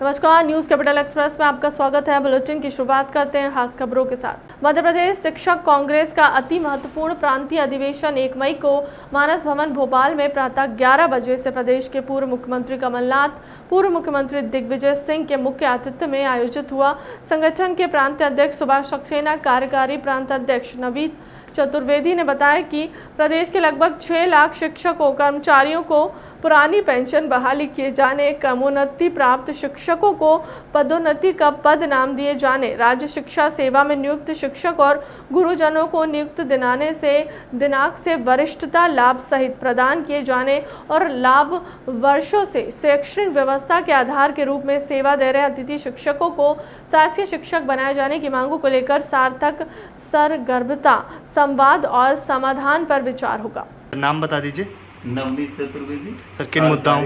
नमस्कार, news capital express में आपका स्वागत है। बुलेटिन की शुरुआत करते हैं खास खबरों के साथ। मध्य प्रदेश शिक्षक कांग्रेस का अति महत्वपूर्ण प्रांतीय अधिवेशन 1 मई को मानस भवन भोपाल में प्रातः 11 बजे से प्रदेश के पूर्व मुख्यमंत्री कमलनाथ, पूर्व मुख्यमंत्री दिग्विजय सिंह के मुख्य आतिथ्य में आयोजित हुआ। संगठन के प्रांतीय अध्यक्ष सुभाष सक्सेना, कार्यकारी प्रांत अध्यक्ष नवीन चतुर्वेदी ने बताया कि प्रदेश के लगभग 6 लाख शिक्षकों कर्मचारियों को पुरानी पेंशन बहाली किए जाने, क्रमोन्नति प्राप्त शिक्षकों को पदोन्नति का पद नाम दिए जाने, राज्य शिक्षा सेवा में नियुक्त शिक्षक और गुरुजनों को नियुक्त दिनांक से वरिष्ठता लाभ सहित प्रदान किए जाने और लाभ वर्षों से शैक्षणिक व्यवस्था के आधार के रूप में सेवा दे रहे अतिथि शिक्षकों को शासकीय शिक्षक बनाए जाने की मांगों को लेकर सार्थक सरगर्भिता, संवाद और समाधान पर विचार होगा। नाम बता दीजिए। नवनीत चतुर्वेदी। सर, किन मुद्दाओं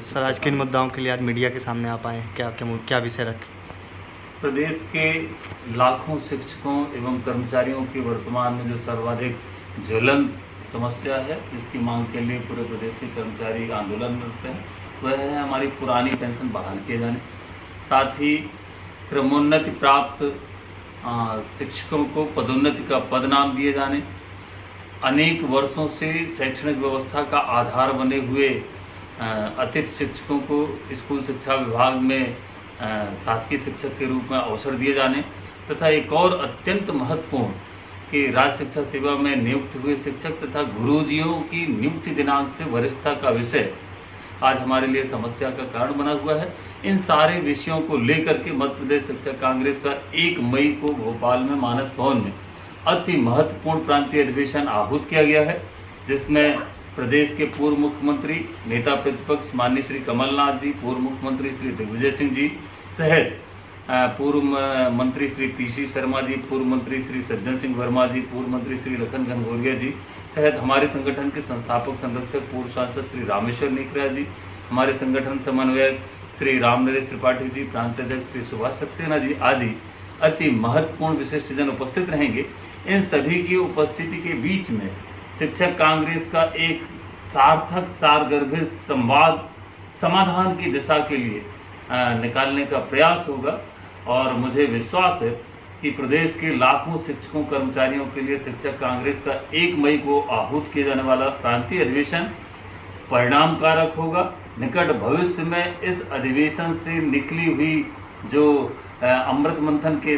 सर आज किन मुद्दाओं के लिए आज मीडिया के सामने आप आए, क्या विषय रखे? प्रदेश के लाखों शिक्षकों एवं कर्मचारियों की वर्तमान में जो सर्वाधिक ज्वलंत समस्या है, जिसकी मांग के लिए पूरे प्रदेश के कर्मचारी आंदोलन में रहते हैं, वह है हमारी पुरानी पेंशन बहाल किए जाने, साथ ही क्रमोन्नति प्राप्त शिक्षकों को पदोन्नति का पद नाम दिए जाने, अनेक वर्षों से शैक्षणिक व्यवस्था का आधार बने हुए अतिथि शिक्षकों को स्कूल शिक्षा विभाग में शासकीय शिक्षक के रूप में अवसर दिए जाने, तथा एक और अत्यंत महत्वपूर्ण कि राज्य शिक्षा सेवा में नियुक्त हुए शिक्षक तथा गुरुजियों की नियुक्ति दिनांक से वरिष्ठता का विषय आज हमारे लिए समस्या का कारण बना हुआ है। इन सारे विषयों को लेकर के मध्य प्रदेश शिक्षक कांग्रेस का 1 मई को भोपाल में मानस भवन में अति महत्वपूर्ण प्रांतीय अधिवेशन आहूत किया गया है, जिसमें प्रदेश के पूर्व मुख्यमंत्री नेता प्रतिपक्ष माननीय श्री कमलनाथ जी, पूर्व मुख्यमंत्री श्री दिग्विजय सिंह जी सहित पूर्व मंत्री श्री पीसी शर्मा जी, पूर्व मंत्री श्री सज्जन सिंह वर्मा जी, पूर्व मंत्री श्री लखन घनघोरिया जी सहित हमारे संगठन के संस्थापक संरक्षक पूर्व सांसद श्री रामेश्वर निकरिया जी, हमारे संगठन समन्वयक श्री रामनरेश त्रिपाठी जी, प्रांत अध्यक्ष श्री सुभाष सक्सेना जी आदि अति महत्वपूर्ण विशिष्ट जन उपस्थित रहेंगे। इन सभी की उपस्थिति के बीच में शिक्षक कांग्रेस का एक सार्थक सारगर्भित संवाद समाधान की दिशा के लिए निकालने का प्रयास होगा, और मुझे विश्वास है कि प्रदेश के लाखों शिक्षकों कर्मचारियों के लिए शिक्षक कांग्रेस का 1 मई को आहूत किए जाने वाला प्रांतीय अधिवेशन परिणाम कारक होगा। निकट भविष्य में इस अधिवेशन से निकली हुई जो अमृत मंथन के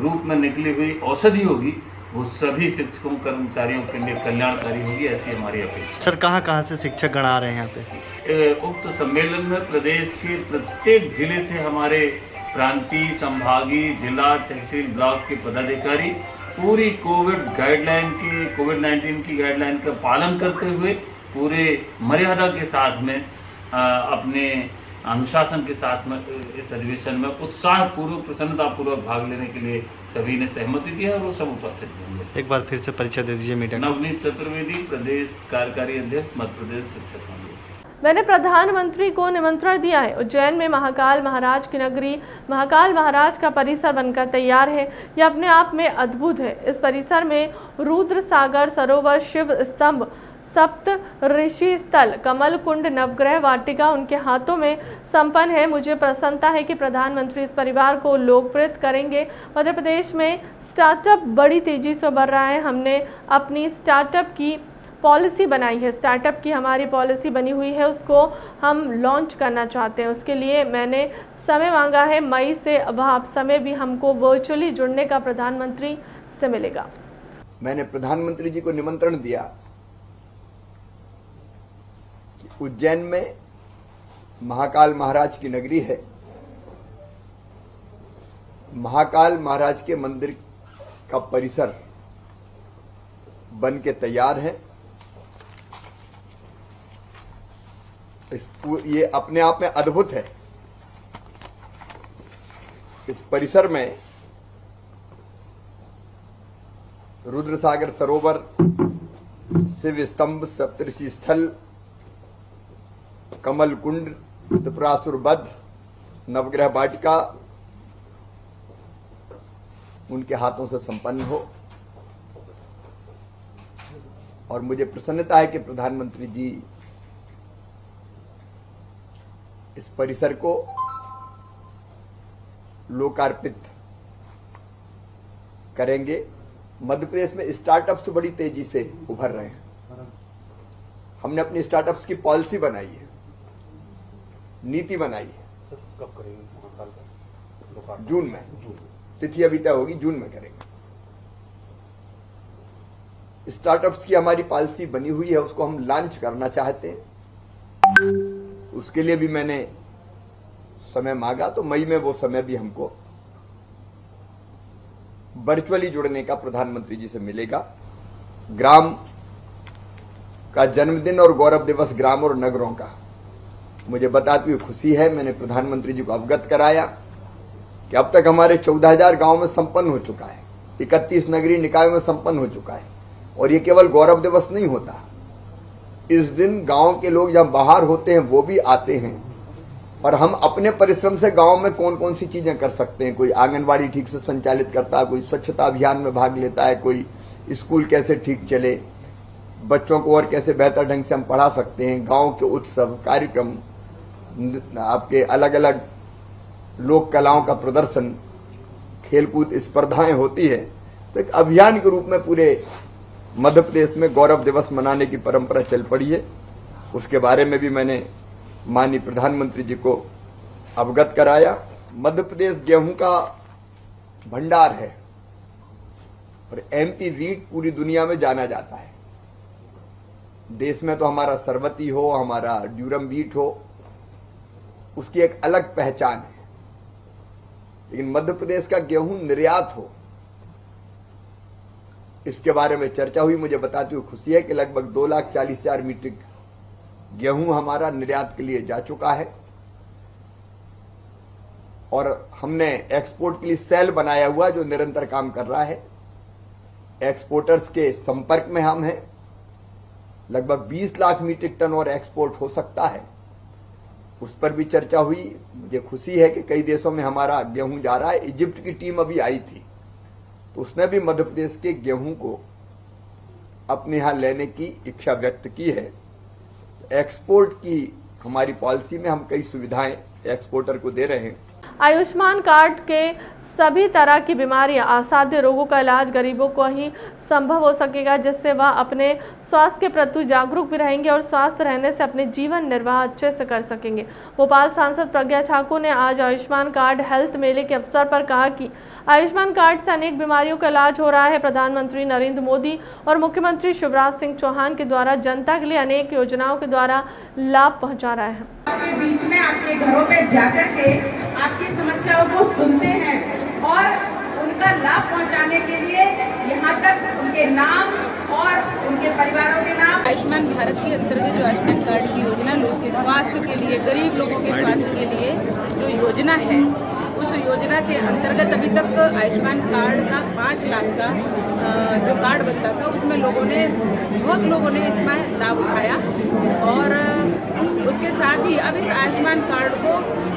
रूप में निकली हुई औषधि होगी, वो सभी शिक्षकों कर्मचारियों के लिए कल्याणकारी होगी, ऐसी हमारी अपेक्षा। सर, कहाँ से शिक्षक गण आ रहे हैं यहाँ पे? उक्त सम्मेलन में प्रदेश के प्रत्येक जिले से हमारे प्रांतीय, संभागीय, जिला, तहसील, ब्लॉक के पदाधिकारी पूरी कोविड-19 की गाइडलाइन का पालन करते हुए पूरे मर्यादा के साथ में अपने अनुशासन के साथ में इस अधिवेशन में उत्साहपूर्वक, प्रसन्नतापूर्वक भाग लेने के लिए सभी ने सहमति दी है और वो सब उपस्थित होंगे। एक बार फिर से परिचय दे दीजिए मीडिया को। नवनीत चतुर्वेदी, प्रदेश कार्यकारी अध्यक्ष, मध्य प्रदेश शिक्षक कांग्रेस। मैंने प्रधानमंत्री को निमंत्रण दिया है। उज्जैन में महाकाल महाराज की नगरी महाकाल महाराज का परिसर बनकर तैयार है। यह अपने आप में अद्भुत है। इस परिसर में रुद्र सागर सरोवर, शिव स्तंभ, सप्त ऋषि स्थल, कमल कुंड, नवग्रह वाटिका उनके हाथों में संपन्न है। मुझे प्रसन्नता है कि प्रधानमंत्री इस परिवार को लोकप्रिय करेंगे। मध्य प्रदेश में स्टार्टअप बड़ी तेजी से बढ़ रहा है। हमने अपनी स्टार्टअप की पॉलिसी बनाई है। स्टार्टअप की हमारी पॉलिसी बनी हुई है, उसको हम लॉन्च करना चाहते हैं। उसके लिए मैंने समय मांगा है मई से। अब आप समय भी हमको वर्चुअली जुड़ने का प्रधानमंत्री से मिलेगा। मैंने प्रधानमंत्री जी को निमंत्रण दिया। उज्जैन में महाकाल महाराज की नगरी है। महाकाल महाराज के मंदिर का परिसर बन के तैयार है। ये अपने आप में अद्भुत है। इस परिसर में रुद्रसागर सरोवर, शिव स्तंभ, सप्तऋषि स्थल, कमल कुंड, त्रिपुरासुर वध, नवग्रह वाटिका उनके हाथों से संपन्न हो। और मुझे प्रसन्नता है कि प्रधानमंत्री जी इस परिसर को लोकार्पित करेंगे। मध्य प्रदेश में स्टार्टअप्स बड़ी तेजी से उभर रहे हैं। हमने अपनी स्टार्टअप्स की पॉलिसी बनाई है, नीति बनाई है। सर कब करेंगे महाकाल का लोकार्पण? जून में। तिथि अभी तय होगी, जून में करेंगे। स्टार्टअप्स की हमारी पॉलिसी बनी हुई है, उसको हम लॉन्च करना चाहते हैं। उसके लिए भी मैंने समय मांगा, तो मई में वो समय भी हमको वर्चुअली जुड़ने का प्रधानमंत्री जी से मिलेगा। ग्राम का जन्मदिन और गौरव दिवस ग्राम और नगरों का मुझे बताती हुई खुशी है। मैंने प्रधानमंत्री जी को अवगत कराया कि अब तक हमारे 14,000 गांव में संपन्न हो चुका है, 31 नगरीय निकायों में संपन्न हो चुका है। और ये केवल गौरव दिवस नहीं होता, इस दिन गांव के लोग जहां बाहर होते हैं वो भी आते हैं और हम अपने परिश्रम से गांव में कौन कौन सी चीजें कर सकते हैं। कोई आंगनवाड़ी ठीक से संचालित करता है, कोई स्वच्छता अभियान में भाग लेता है, कोई स्कूल कैसे ठीक चले, बच्चों को और कैसे बेहतर ढंग से हम पढ़ा सकते हैं। गांव के उत्सव कार्यक्रम, आपके अलग अलग लोक कलाओं का प्रदर्शन, खेलकूद स्पर्धाएं होती है। तो एक अभियान के रूप में पूरे मध्य प्रदेश में गौरव दिवस मनाने की परंपरा चल पड़ी है। उसके बारे में भी मैंने माननीय प्रधानमंत्री जी को अवगत कराया। मध्य प्रदेश गेहूं का भंडार है और एमपी वीट पूरी दुनिया में जाना जाता है। देश में तो हमारा सरवती हो, हमारा ड्यूरम वीट हो, उसकी एक अलग पहचान है। लेकिन मध्य प्रदेश का गेहूं निर्यात हो, इसके बारे में चर्चा हुई। मुझे बताती हुई खुशी है कि लगभग 2,40,000 मीट्रिक गेहूं हमारा निर्यात के लिए जा चुका है और हमने एक्सपोर्ट के लिए सेल बनाया हुआ जो निरंतर काम कर रहा है। एक्सपोर्टर्स के संपर्क में हम हैं। लगभग 20 लाख मीट्रिक टन और एक्सपोर्ट हो सकता है, उस पर भी चर्चा हुई। मुझे खुशी है कि कई देशों में हमारा गेहूं जा रहा है। इजिप्ट की टीम अभी आई थी तो उसने भी मध्य प्रदेश के गेहूं को अपने यहां लेने की इच्छा व्यक्त की है। एक्सपोर्ट की हमारी पॉलिसी में हम कई सुविधाएं एक्सपोर्टर को दे रहे हैं। आयुष्मान कार्ड के सभी तरह की बीमारियां, असाध्य रोगों का इलाज गरीबों को ही संभव हो सकेगा, जिससे वह अपने स्वास्थ्य के प्रति जागरूक भी रहेंगे और स्वस्थ रहने से अपने जीवन निर्वाह अच्छे से कर सकेंगे। भोपाल सांसद प्रज्ञा ठाकुर ने आज आयुष्मान कार्ड हेल्थ मेले के अवसर पर कहा कि आयुष्मान कार्ड से अनेक बीमारियों का इलाज हो रहा है। प्रधानमंत्री नरेंद्र मोदी और मुख्यमंत्री शिवराज सिंह चौहान के द्वारा जनता के लिए अनेक योजनाओं के द्वारा लाभ पहुंचा रहा है। आपके बीच में आपके घरों पे जाकर के आपकी समस्याओं को सुनते हैं और उनका लाभ पहुंचाने के लिए यहाँ तक उनके नाम और उनके परिवारों के नाम। आयुष्मान भारत के अंतर्गत जो आयुष्मान कार्ड की योजना लोगों के स्वास्थ्य के लिए, गरीब लोगों के स्वास्थ्य के लिए जो योजना है, उस योजना के अंतर्गत अभी तक आयुष्मान कार्ड का 5 लाख का जो कार्ड बनता था उसमें बहुत लोगों ने इसमें लाभ उठाया। और उसके साथ ही अब इस आयुष्मान कार्ड को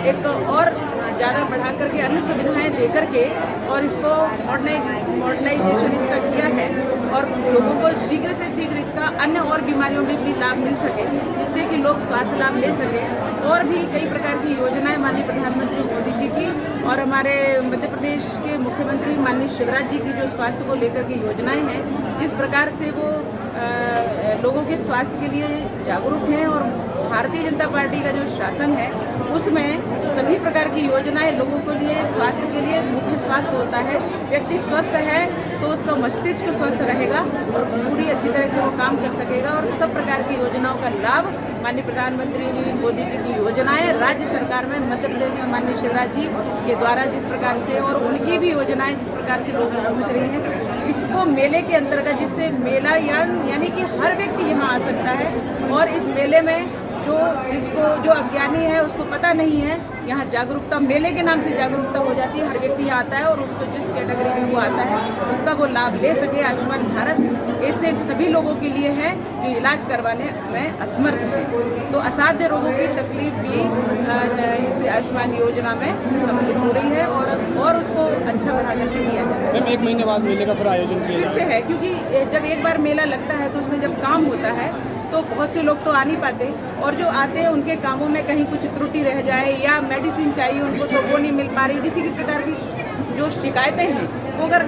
एक और ज़्यादा बढ़ा करके अन्य सुविधाएं दे करके और इसको मॉडर्नाइजेशन इसका किया है और लोगों को शीघ्र से शीघ्र इसका अन्य और बीमारियों में भी लाभ मिल सके, जिससे कि लोग स्वास्थ्य लाभ ले सकें। और भी कई प्रकार की योजनाएं माननीय प्रधानमंत्री मोदी जी की और हमारे मध्य प्रदेश के मुख्यमंत्री माननीय शिवराज जी की जो स्वास्थ्य को लेकर की योजनाएं हैं, जिस प्रकार से वो लोगों के स्वास्थ्य के लिए जागरूक हैं और भारतीय जनता पार्टी का जो शासन है उसमें सभी प्रकार की योजनाएं लोगों के लिए स्वास्थ्य के लिए। मुख्य स्वास्थ्य होता है, व्यक्ति स्वस्थ है तो उसका मस्तिष्क स्वस्थ रहेगा और पूरी अच्छी तरह से वो काम कर सकेगा। और सब प्रकार की योजनाओं का लाभ माननीय प्रधानमंत्री जी मोदी जी की योजनाएं राज्य सरकार में मध्य प्रदेश में माननीय शिवराज जी के द्वारा जिस प्रकार से और उनकी भी योजनाएं जिस प्रकार से लोगों को पहुँच रही हैं, इसको मेले के अंतर्गत, जिससे मेला यानी कि हर व्यक्ति यहाँ आ सकता है और इस मेले में जो अज्ञानी है उसको पता नहीं है, यहाँ जागरूकता मेले के नाम से जागरूकता हो जाती है। हर व्यक्ति यहाँ आता है और उसको जिस कैटेगरी में वो आता है उसका वो लाभ ले सके। आयुष्मान भारत ऐसे सभी लोगों के लिए है जो इलाज करवाने में असमर्थ है, तो असाध्य रोगों की तकलीफ भी इस आयुष्मान योजना में सम्मिलित हो रही है और उसको अच्छा बढ़ा करके किया जा रहा है। 1 महीने बाद मेले का फिर आयोजन किया फिर से है, क्योंकि जब एक बार मेला लगता है तो उसमें जब काम होता है तो तो बहुत से लोग तो आ नहीं पाते, और जो आते हैं उनके कामों में कहीं कुछ त्रुटि रह जाए या मेडिसिन चाहिए उनको तो वो नहीं मिल पा रही। किसी भी प्रकार की जो शिकायतें हैं वो अगर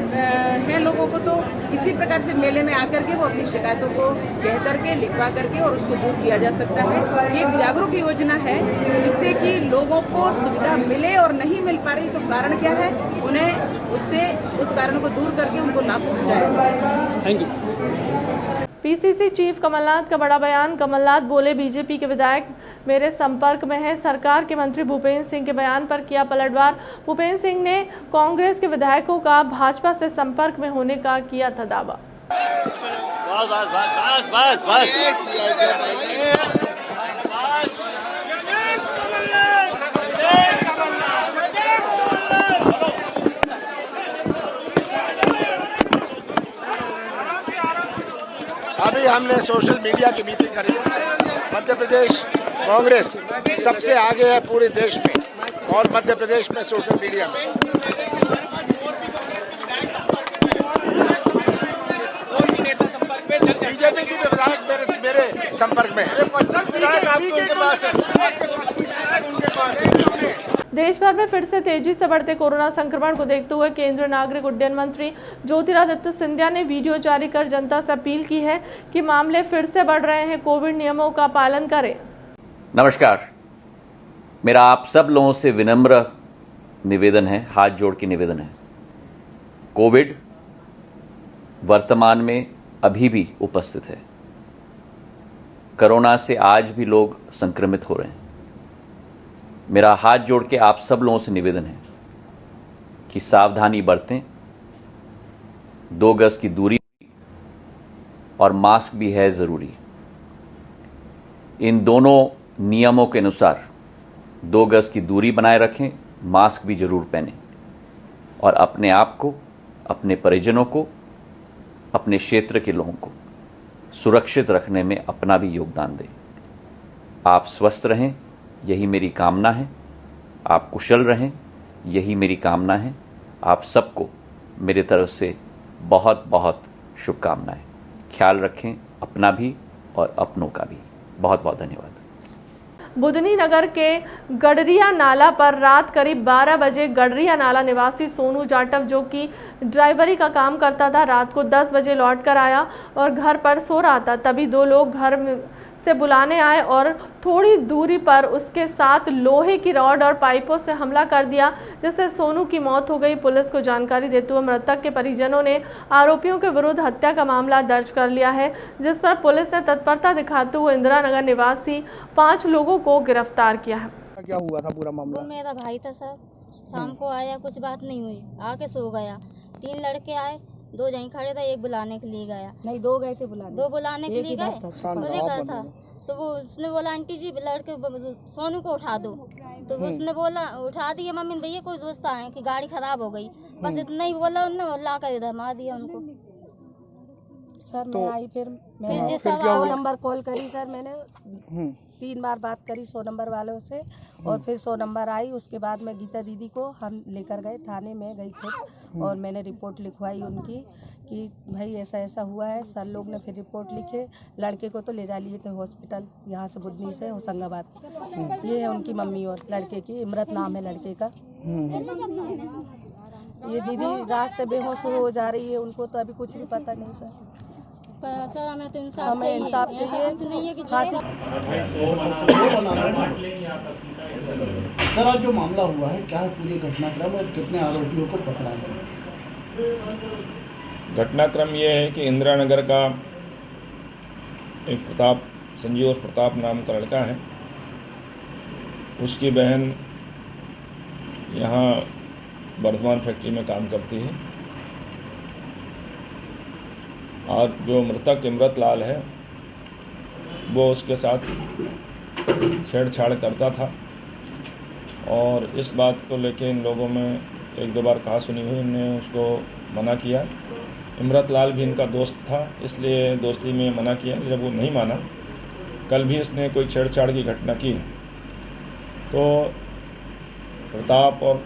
हैं लोगों को, तो इसी प्रकार से मेले में आकर के वो अपनी शिकायतों को कह करके, लिखवा करके और उसको दूर किया जा सकता है। ये एक जागरूक योजना है जिससे कि लोगों को सुविधा मिले, और नहीं मिल पा रही तो कारण क्या है, उन्हें उससे उस कारण को दूर करके उनको लाभ पहुँचाया जाए। Thank you. PCC chief Kamal Nath का बड़ा बयान। कमलनाथ बोले बीजेपी के विधायक मेरे संपर्क में है। सरकार के मंत्री भूपेंद्र सिंह के बयान पर किया पलटवार। भूपेंद्र सिंह ने कांग्रेस के विधायकों का भाजपा से संपर्क में होने का किया था दावा। अभी हमने सोशल मीडिया की मीटिंग करी। मध्य प्रदेश कांग्रेस सबसे आगे है पूरे देश में, और मध्य प्रदेश में सोशल मीडिया में। बीजेपी की विधायक मेरे संपर्क में है। 25 विधायक आपके पास है। देश भर में फिर से तेजी से बढ़ते कोरोना संक्रमण को देखते हुए केंद्रीय नागरिक उड्डयन मंत्री ज्योतिरादित्य सिंधिया ने वीडियो जारी कर जनता से अपील की है कि मामले फिर से बढ़ रहे हैं, कोविड नियमों का पालन करें। नमस्कार, मेरा आप सब लोगों से विनम्र निवेदन है, हाथ जोड़ के निवेदन है। कोविड वर्तमान में अभी भी उपस्थित है। कोरोना से आज भी लोग संक्रमित हो रहे हैं। मेरा हाथ जोड़ के आप सब लोगों से निवेदन है कि सावधानी बरतें, 2 गज की दूरी और मास्क भी है ज़रूरी। इन दोनों नियमों के अनुसार 2 गज की दूरी बनाए रखें, मास्क भी ज़रूर पहनें और अपने आप को, अपने परिजनों को, अपने क्षेत्र के लोगों को सुरक्षित रखने में अपना भी योगदान दें। आप स्वस्थ रहें, यही मेरी कामना है। आप कुशल रहें, यही मेरी कामना है। आप सबको मेरे तरफ से बहुत बहुत शुभकामनाएं। ख्याल रखें अपना भी और अपनों का भी। बहुत बहुत धन्यवाद। बुधनी नगर के गडरिया नाला पर रात करीब 12 बजे गडरिया नाला निवासी सोनू जाटव, जो कि ड्राइवरी का काम करता था, रात को 10 बजे लौट कर आया और घर पर सो रहा था। तभी 2 लोग घर से बुलाने आए और थोड़ी दूरी पर उसके साथ लोहे की रॉड और पाइपों से हमला कर दिया, जिससे सोनू की मौत हो गई। पुलिस को जानकारी देते हुए मृतक के परिजनों ने आरोपियों के विरुद्ध हत्या का मामला दर्ज कर लिया है, जिस पर पुलिस ने तत्परता दिखाते हुए इंदिरा नगर निवासी 5 लोगों को गिरफ्तार किया है। क्या हुआ था पूरा मामला? वो मेरा भाई था सर, शाम को आया, कुछ बात नहीं हुई, आके सो गया। 3 लड़के आए, 2 यहीं खड़े थे, एक बुलाने के लिए गया। नहीं, 2 गए थे बुलाने, 2 बुलाने के लिए गए, मुझे था तो वो उसने बोला आंटी जी लड़के सोनू को उठा दो, तो उसने बोला उठा दिया। मम्मी भैया कोई दोस्त आए कि गाड़ी खराब हो गई, बस इतना ही बोला, उन्होंने ला कर इधर मार दिया उनको। सर मैं आई, फिर नंबर कॉल करी सर, मैंने 3 बार बात करी 100 नंबर वालों से, और फिर 100 नंबर आई। उसके बाद में गीता दीदी को हम लेकर गए, थाने में गई थी और मैंने रिपोर्ट लिखवाई उनकी कि भाई ऐसा ऐसा हुआ है। सर लोग ने फिर रिपोर्ट लिखे, लड़के को तो ले जा लिए थे हॉस्पिटल, यहाँ से बुधनी से होशंगाबाद। ये है उनकी मम्मी और लड़के की, इमरत नाम है लड़के का। ये दीदी रात से बेहोश हो जा रही है, उनको तो अभी कुछ भी पता नहीं सर। सर हमें तो इंसाफ चाहिए, ऐसा कुछ नहीं है कि सर आज जो मामला हुआ है, क्या है पूरी घटनाक्रम और कितने आरोपियों को पकड़ा है? घटनाक्रम ये है कि इंदिरा नगर का एक प्रताप, संजीव और प्रताप नाम का लड़का है, उसकी बहन यहाँ वर्धमान फैक्ट्री में काम करती है, और जो मृतक इमरत लाल है वो उसके साथ छेड़छाड़ करता था, और इस बात को लेके इन लोगों में 1-2 बार कहा सुनी हुई, इन्होंने उसको मना किया। इमरत लाल भी इनका दोस्त था, इसलिए दोस्ती में मना किया। जब वो नहीं माना, कल भी इसने कोई छेड़छाड़ की घटना की, तो प्रताप और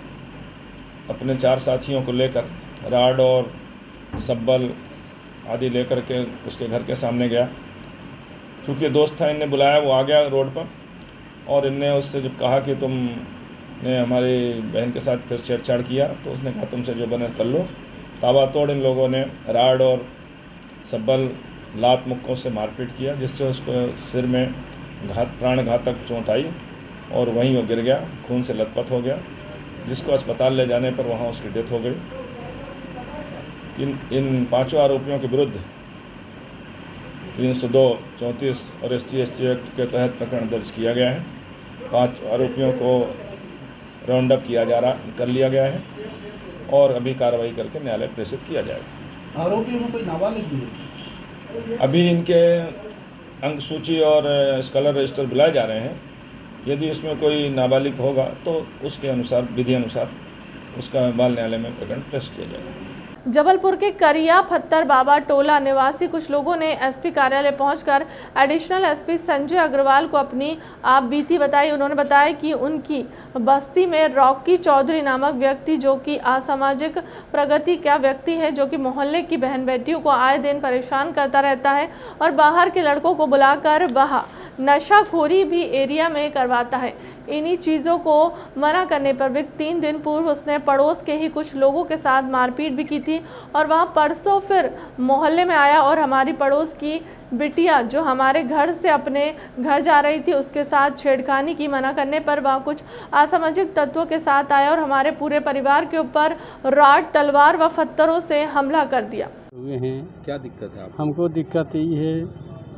अपने 4 साथियों को लेकर राड और सब्बल आदि लेकर के उसके घर के सामने गया, चूँकि दोस्त था, इनने बुलाया, वो आ गया रोड पर और इनने उससे जब कहा कि तुमने हमारी बहन के साथ फिर छेड़छाड़ किया तो उसने कहा तुमसे जो बने कर लो। ताबड़तोड़ इन लोगों ने राड और सब्बल लात मुक्कों से मारपीट किया, जिससे उसको सिर में प्राणघातक चोट आई और वहीं वो गिर गया, खून से लथपथ हो गया, जिसको अस्पताल ले जाने पर वहाँ उसकी डेथ हो गई। इन पांचों आरोपियों के विरुद्ध 302, 34 और SC ST एक्ट के तहत प्रकरण दर्ज किया गया है। 5 आरोपियों को राउंड अप कर लिया गया है और अभी कार्रवाई करके न्यायालय प्रेषित किया जाएगा। आरोपियों में कोई नाबालिग भी है? अभी इनके अंक सूची और स्कॉलर रजिस्टर बुलाए जा रहे हैं। यदि उसमें कोई नाबालिग होगा तो उसके अनुसार, विधि अनुसार उसका बाल न्यायालय में प्रकरण प्रेषित किया जाएगा। जबलपुर के करिया फत्तर बाबा टोला निवासी कुछ लोगों ने एसपी कार्यालय पहुंचकर एडिशनल एसपी संजय अग्रवाल को अपनी आप बीती बताई। उन्होंने बताया कि उनकी बस्ती में रॉकी चौधरी नामक व्यक्ति, जो कि असामाजिक प्रगति का व्यक्ति है, जो कि मोहल्ले की बहन बेटियों को आए दिन परेशान करता रहता है और बाहर के लड़कों को बुलाकर वह नशाखोरी भी एरिया में करवाता है। इन्हीं चीज़ों को मना करने पर भी 3 दिन पूर्व उसने पड़ोस के ही कुछ लोगों के साथ मारपीट भी की थी और वह परसों फिर मोहल्ले में आया और हमारी पड़ोस की बिटिया जो हमारे घर से अपने घर जा रही थी उसके साथ छेड़खानी की। मना करने पर वह कुछ असामाजिक तत्वों के साथ आया और हमारे पूरे परिवार के ऊपर रॉड, तलवार व पत्थरों से हमला कर दिया। क्या दिक्कत है? हमको दिक्कत यही है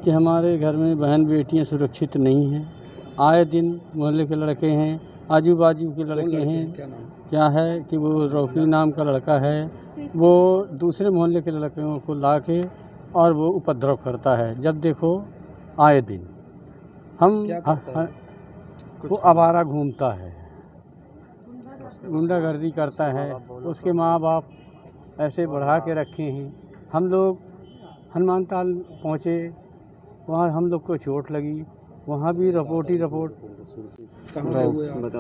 कि हमारे घर में बहन बेटियां सुरक्षित नहीं हैं। आए दिन मोहल्ले के लड़के हैं, आजू बाजू के लड़के हैं। क्या है कि वो रॉकी नाम का लड़का है, वो दूसरे मोहल्ले के लड़कों को ला के और वो उपद्रव करता है। जब देखो आए दिन वो आवारा घूमता है, गुंडागर्दी करता है। उसके माँ बाप ऐसे बढ़ा के रखे हैं। हम लोग हनुमान ताल पहुँचे, वहाँ हम लोग को चोट लगी, वहाँ भी रिपोर्ट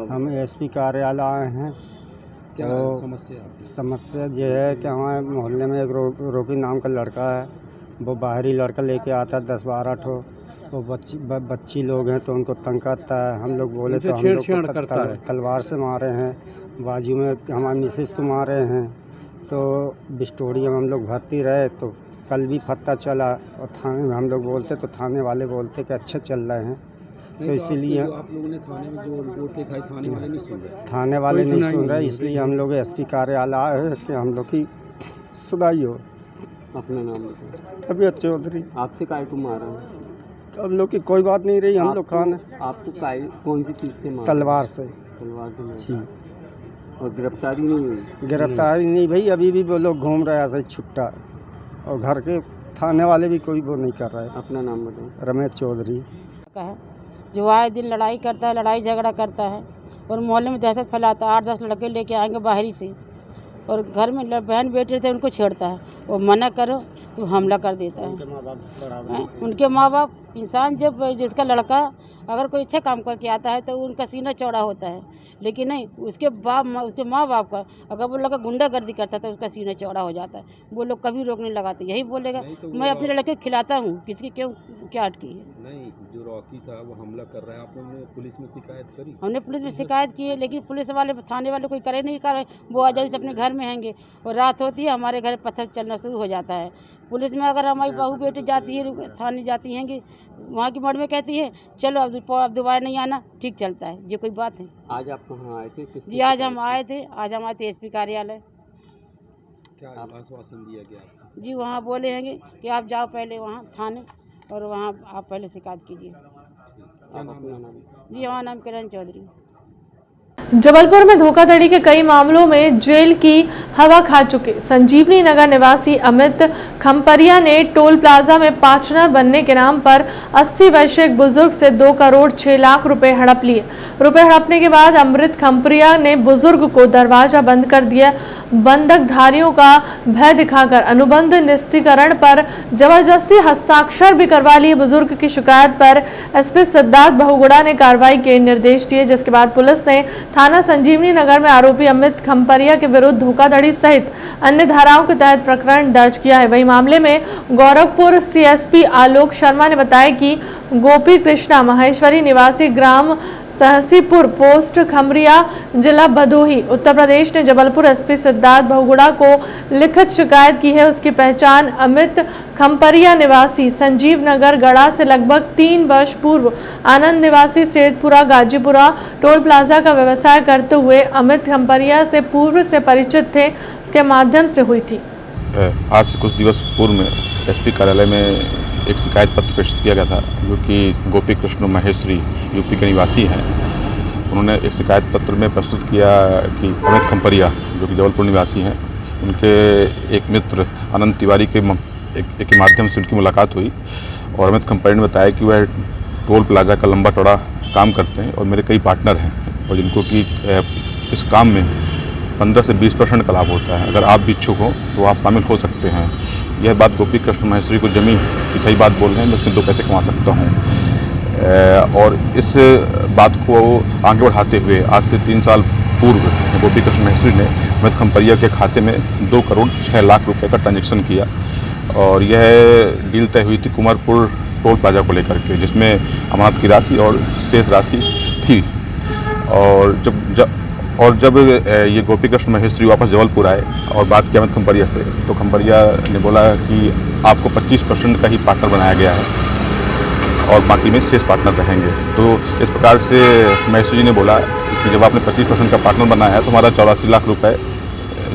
हम एसपी कार्यालय आए हैं। क्या तो समस्या ये है कि हमारे मोहल्ले में एक रॉकी नाम का लड़का है, वो बाहरी लड़का लेके आता है 10-12 ठो। वो बच्ची लोग हैं तो उनको तंग करता है। हम लोग बोले तो हम लोग तलवार से मारे हैं, बाजू में हमारे मिसेस को मारे हैं। तो बिस्टोरिया में हम लोग भर्ती रहे तो कल भी पता चला और थाने में हम लोग बोलते तो थाने वाले बोलते कि अच्छा चल रहे हैं। तो इसीलिए आप लोगों ने थाने में जो रिपोर्ट लिखाई थाने वाले नहीं सुन रहे? थाने वाले नहीं सुन रहे, इसलिए हम लोग एसपी कार्यालय आए हैं कि हम लोग की सुनाई हो। अपना नाम बताओ। अभी चौधरी। आपसे काय को मारा है? हम लोग की कोई बात नहीं रही। हम लोग खाने आपको काय कौन सी चीज़ से मारा? तलवार से। तलवार से जी। और गिरफ्तारी नहीं हुई? गिरफ्तारी नहीं भाई, अभी भी वो लोग घूम रहे ऐसे छुट्टा, और घर के थाने वाले भी कोई वो नहीं कर रहे। अपना नाम बताओ। रमेश चौधरी। जो आए दिन लड़ाई करता है, लड़ाई झगड़ा करता है और मोहल्ले में दहशत फैलाता है। 8-10 लड़के लेके आएंगे बाहरी से और घर में बहन बेटे थे उनको छेड़ता है। वो मना करो तो हमला कर देता है। उनके माँ बाप इंसान, जब जिसका लड़का अगर कोई अच्छा काम करके आता है तो उनका सीना चौड़ा होता है, लेकिन नहीं उसके माँ बाप का अगर वो लड़का गुंडागर्दी करता है तो उसका सीना चौड़ा हो जाता है। वो लोग कभी रोक नहीं लगाते। यही बोलेगा मैं अपने लड़के को खिलाता हूँ, किसकी क्यों क्या अटकी है? नहीं, जो रॉकी था वो हमला कर रहा है, आप लोगों ने पुलिस में शिकायत करी? हमने पुलिस में शिकायत की है, लेकिन पुलिस वाले थाने वाले कोई करे नहीं कर। वो आजादी से अपने घर में हैंगे और रात होती है हमारे घर पत्थर चलना शुरू हो जाता है। पुलिस में अगर हमारी बहू बेटी जाती है थाने जाती हैं कि वहाँ की मर्ड में कहती है चलो अब दोबारा नहीं आना, ठीक चलता है। ये कोई बात है? आज आप कहाँ आए थे? जी आज हम आए थे एसपी कार्यालय। क्या आश्वासन दिया गया? जी वहाँ बोले हैं कि आप जाओ पहले वहाँ थाने और वहाँ आप पहले शिकायत कीजिए। जी हमारा नाम किरण चौधरी। जबलपुर में धोखाधड़ी के कई मामलों में जेल की हवा खा चुके संजीवनी नगर निवासी अमित खम्परिया ने टोल प्लाजा में पार्टनर बनने के नाम पर 80 वर्षीय एक बुजुर्ग से 2 करोड़ 6 लाख रुपए हड़प लिए। रुपए हड़पने के बाद अमृत खम्परिया ने बुजुर्ग को दरवाजा बंद कर दिया बंधकधारियों का भय दिखाकर अनुबंध निस्तीकरण पर जबरदस्ती हस्ताक्षर भी करवा लिए। बुजुर्ग की शिकायत पर एसपी सिद्धार्थ बहुगुणा ने कार्रवाई के निर्देश दिए, जिसके बाद पुलिस ने थाना संजीवनी नगर में आरोपी अमित खम्परिया के विरुद्ध धोखाधड़ी सहित अन्य धाराओं के तहत प्रकरण दर्ज किया है। वही मामले में गोरखपुर सीएसपी आलोक शर्मा ने बताया कि गोपी कृष्णा महेश्वरी निवासी ग्राम सहसीपुर पोस्ट खमरिया जिला भदोही उत्तर प्रदेश ने जबलपुर एसपी सिद्धार्थ बहुगुणा को लिखित शिकायत की है। उसकी पहचान अमित खम्परिया निवासी संजीव नगर गढ़ा से लगभग 3 वर्ष पूर्व आनंद निवासी सेतपुरा गाजीपुरा टोल प्लाजा का व्यवसाय करते हुए अमित खम्परिया से पूर्व से परिचित थे, उसके माध्यम से हुई थी। आज से कुछ दिवस पूर्व में एसपी कार्यालय में एक शिकायत पत्र प्रेषित किया गया था, जो कि गोपी कृष्ण महेश्वरी यूपी के निवासी हैं। उन्होंने एक शिकायत पत्र में प्रस्तुत किया कि अमित खम्परिया जो कि जबलपुर निवासी हैं, उनके एक मित्र अनंत तिवारी के माध्यम से उनकी मुलाकात हुई और अमित खम्परिया ने बताया कि वह टोल प्लाजा का लंबा चौड़ा काम करते हैं और मेरे कई पार्टनर हैं और जिनको कि इस काम में 15 से 20% का लाभ होता है। अगर आप भी इच्छुक हो तो आप शामिल हो सकते हैं। यह बात गोपी कृष्ण महेश्वरी को जमी कि सही बात बोल रहे हैं, मैं उसमें 2 पैसे कमा सकता हूँ। और इस बात को आगे बढ़ाते हुए आज से 3 साल पूर्व गोपी कृष्ण महेश्वरी ने अमित खम्परिया के खाते में 2 करोड़ 6 लाख रुपए का ट्रांजैक्शन किया और यह डील तय हुई थी कुमारपुर टोल प्लाजा को लेकर के, जिसमें अमानत की राशि और शेष राशि थी। और जब ये गोपी कृष्ण महेश्वरी वापस जबलपुर आए और बात की अमित खम्परिया से, तो खम्परिया ने बोला कि आपको 25% का ही पार्टनर बनाया गया है और बाकी में शेष पार्टनर रहेंगे। तो इस प्रकार से महेश्वरी जी ने बोला कि जब आपने 25% का पार्टनर बनाया है तो हमारा 84 लाख रुपए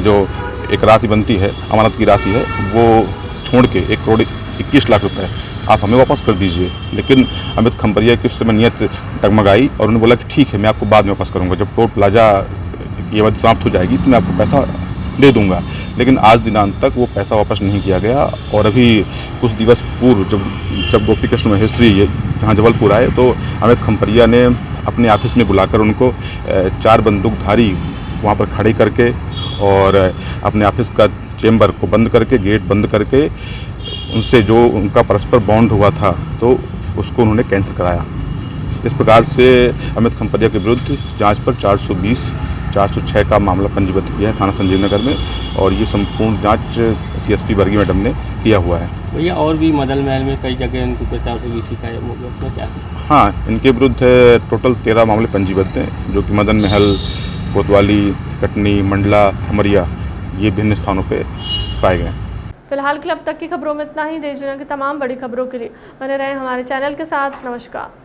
जो एक राशि बनती है, अमानत की राशि है, वो छोड़ के 1 करोड़ 21 लाख रुपए आप हमें वापस कर दीजिए। लेकिन अमित खम्परिया की उस समय नीयत डगमगाई और उन्होंने बोला कि ठीक है, मैं आपको बाद में वापस करूंगा, जब टोल प्लाजा की अवधि समाप्त हो जाएगी तो मैं आपको पैसा दे दूंगा। लेकिन आज दिनांत तक वो पैसा वापस नहीं किया गया और अभी कुछ दिवस पूर्व जब गोपी कृष्ण महेश्वरी जहाँ जबलपुर आए तो अमित खम्परिया ने अपने ऑफिस में बुलाकर उनको 4 बंदूकधारी वहाँ पर खड़े करके और अपने ऑफिस का चेम्बर को बंद करके, गेट बंद करके, उनसे जो उनका परस्पर बॉन्ड हुआ था तो उसको उन्होंने कैंसिल कराया। इस प्रकार से अमित खम्परिया के विरुद्ध जांच पर 420-406 का मामला पंजीबद्ध किया है थाना संजीव नगर में और ये संपूर्ण जांच सीएसपी वर्गी मैडम ने किया हुआ है। भैया और भी मदल महल में कई जगह इनको 420 शिकायत हो गई, उसमें क्या? हाँ, इनके विरुद्ध टोटल 13 मामले पंजीबद्ध हैं, जो कि मदन महल, कोतवाली, कटनी, मंडला, अमरिया, ये भिन्न स्थानों पे पाए गए। फिलहाल के लिए अब तक की खबरों में इतना ही। देश दुनिया की तमाम बड़ी खबरों के लिए बने रहें हमारे चैनल के साथ। नमस्कार।